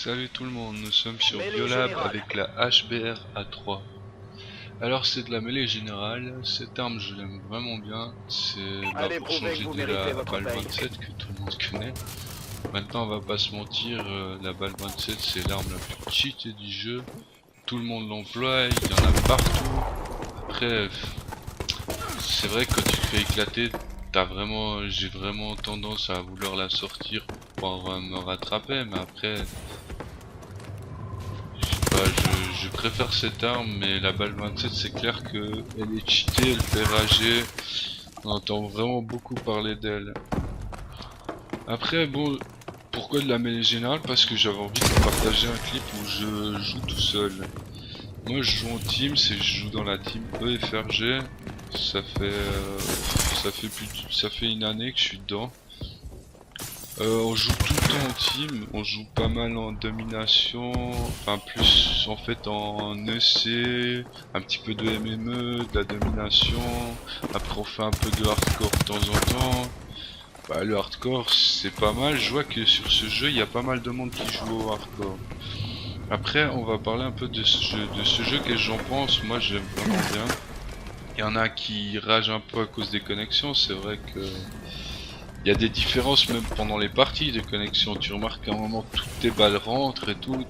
Salut tout le monde, nous sommes sur Biolab avec la HBR A3. Alors c'est de la mêlée générale, cette arme je l'aime vraiment bien, c'est pour changer de la balle 27 que tout le monde connaît. Maintenant on va pas se mentir, la balle 27 c'est l'arme la plus cheatée du jeu, tout le monde l'emploie, il y en a partout. Après c'est vrai que quand tu te fais éclater, j'ai vraiment tendance à vouloir la sortir pour me rattraper, mais après je préfère cette arme, mais la balle 27 c'est clair que elle est cheatée, elle fait rager, on entend vraiment beaucoup parler d'elle. Après bon, pourquoi de la mêlée générale? Parce que j'avais envie de partager un clip où je joue tout seul. Moi je joue en team, je joue dans la team EFRG, ça fait une année que je suis dedans. On joue tout le temps en team, on joue pas mal en domination, enfin plus en fait en EC, un petit peu de MME, de la domination, après on fait un peu de hardcore de temps en temps. Bah, le hardcore c'est pas mal, je vois que sur ce jeu il y a pas mal de monde qui joue au hardcore. Après on va parler un peu de ce jeu que j'en pense. Moi j'aime vraiment bien. Il y en a qui ragent un peu à cause des connexions, c'est vrai que il y a des différences même pendant les parties de connexion. Tu remarques qu'à un moment toutes tes balles rentrent et tout,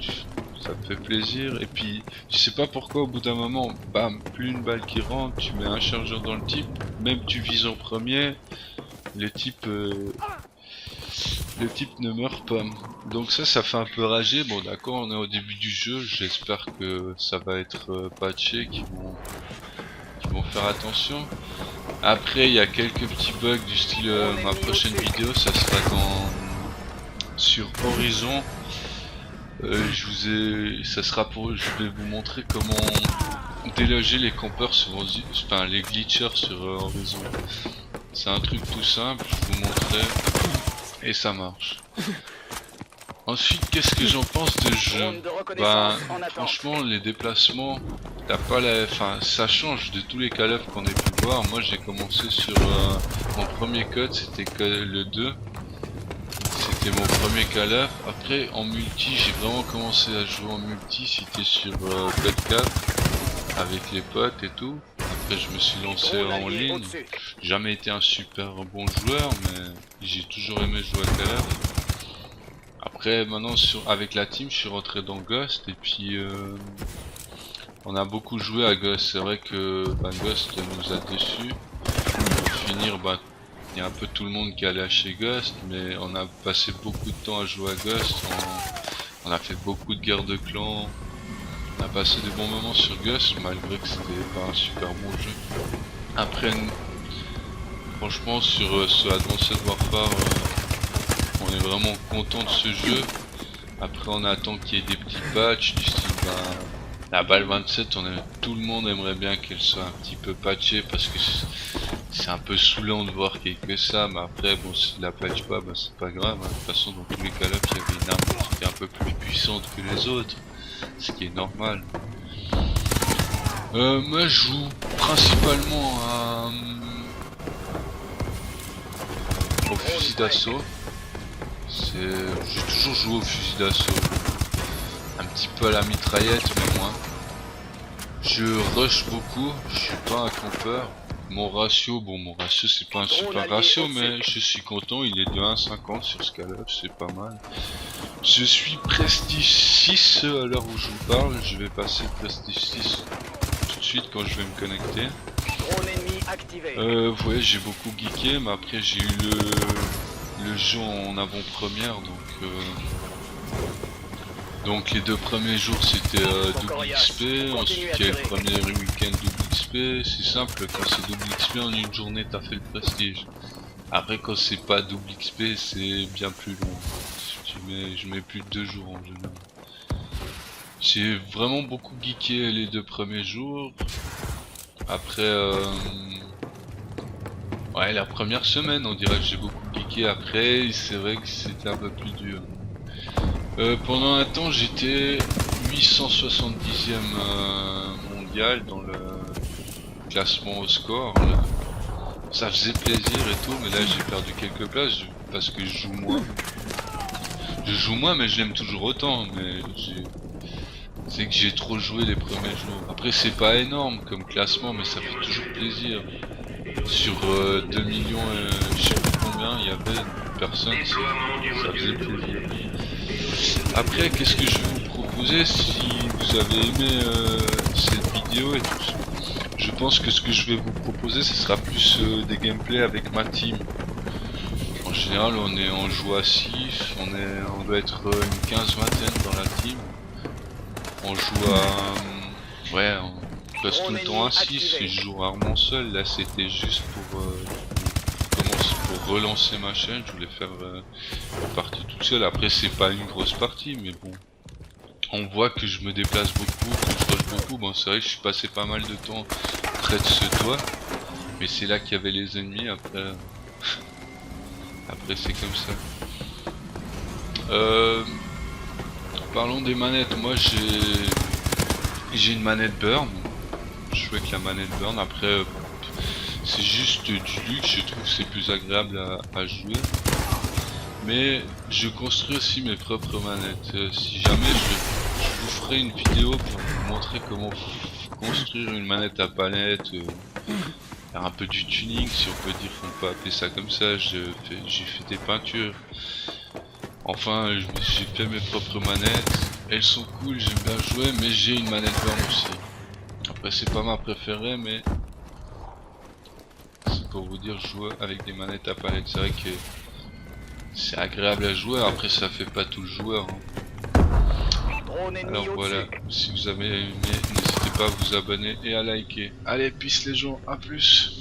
ça te fait plaisir. Et puis je sais pas pourquoi au bout d'un moment, bam, plus une balle qui rentre, tu mets un chargeur dans le type, même tu vises en premier, le type ne meurt pas. Donc ça fait un peu rager. Bon d'accord, on est au début du jeu, j'espère que ça va être patché, qu'ils vont faire attention. Après il y a quelques petits bugs du style ma prochaine vidéo ça sera sur Horizon. Je vais vous montrer comment déloger les campeurs sur les glitchers sur Horizon. C'est un truc tout simple, je vous montrerai et ça marche. Ensuite qu'est-ce que j'en pense de jeu? Franchement les déplacements, ça change de tous les Call of qu'on ait pu voir. Moi j'ai commencé sur mon premier code, c'était le 2. C'était mon premier Call of. Après en multi j'ai vraiment commencé à jouer en multi, c'était sur code 4 avec les potes et tout. Après je me suis lancé en ligne. J'ai jamais été un super bon joueur, mais j'ai toujours aimé jouer à Call of. Après maintenant avec la team je suis rentré dans Ghost et puis on a beaucoup joué à Ghost. C'est vrai que Ghost nous a déçus. Pour finir, il y a un peu tout le monde qui a lâché Ghost, mais on a passé beaucoup de temps à jouer à Ghost. On a fait beaucoup de guerres de clans. On a passé des bons moments sur Ghost malgré que c'était pas un super bon jeu. Après franchement sur ce Advanced Warfare on est vraiment content de ce jeu. Après on attend qu'il y ait des petits patchs du style la balle 27, tout le monde aimerait bien qu'elle soit un petit peu patchée parce que c'est un peu saoulant de voir qu'il n'y ait que ça, mais après bon si la patch pas c'est pas grave, hein. De toute façon dans tous les Call of il y avait une arme qui était un peu plus puissante que les autres, ce qui est normal. Moi je joue principalement au fusil d'assaut. J'ai toujours joué au fusil d'assaut. Un petit peu à la mitraillette mais moins. Je rush beaucoup, je suis pas un campeur. Mon ratio c'est pas un super ratio mais je suis content, il est de 1,50 sur ce Call of, c'est pas mal. Je suis Prestige 6 à l'heure où je vous parle, je vais passer Prestige 6 tout de suite quand je vais me connecter. Vous voyez j'ai beaucoup geeké mais après j'ai eu le jeu en avant-première donc les 2 premiers jours c'était double XP, ensuite il y a le premier week-end double XP, c'est simple, quand c'est double XP en une journée t'as fait le prestige. Après quand c'est pas double XP c'est bien plus long, je mets plus de 2 jours en général. J'ai vraiment beaucoup geeké les 2 premiers jours, après ouais la première semaine on dirait que j'ai beaucoup geeké, après c'est vrai que c'était un peu plus dur. Pendant un temps j'étais 870e mondial dans le classement au score là. Ça faisait plaisir et tout, mais là j'ai perdu quelques places parce que je joue moins. Je joue moins, mais je l'aime toujours autant. Mais c'est que j'ai trop joué les premiers jours. Après, c'est pas énorme comme classement, mais ça fait toujours plaisir. Sur 2 millions, je sais plus combien, il y avait une personne, ça faisait plaisir. Après, qu'est-ce que je vais vous proposer si vous avez aimé cette vidéo et tout ça? Je pense que ce que je vais vous proposer, ce sera plus des gameplays avec ma team. En général, on est en joue à 6, on doit être une 15-vingtaine dans la team. On joue à... ouais, on passe tout le temps à 6 et je joue rarement seul. Là, c'était juste pour relancer ma chaîne. Je voulais faire une partie toute seule. Après, c'est pas une grosse partie, mais bon. On voit que je me déplace beaucoup, que je rush beaucoup. Bon, c'est vrai que je suis passé pas mal de temps près de ce toit. Mais c'est là qu'il y avait les ennemis. Après, après c'est comme ça. Parlons des manettes. Moi, j'ai une manette Burn. Je joue avec la manette Burn. Après, c'est juste du luxe. Je trouve que c'est plus agréable à jouer. Mais je construis aussi mes propres manettes. Si jamais je vous ferai une vidéo pour vous montrer comment construire une manette à palette, faire un peu du tuning, si on peut dire, on peut appeler ça comme ça. J'ai fait des peintures. Enfin, j'ai fait mes propres manettes. Elles sont cool, j'aime bien jouer, mais j'ai une manette Burn aussi. Après, c'est pas ma préférée, mais c'est pour vous dire jouer avec des manettes à palette. C'est vrai que c'est agréable à jouer, après ça fait pas tout le joueur. Alors voilà, si vous avez aimé, n'hésitez pas à vous abonner et à liker. Allez, peace les gens, à plus.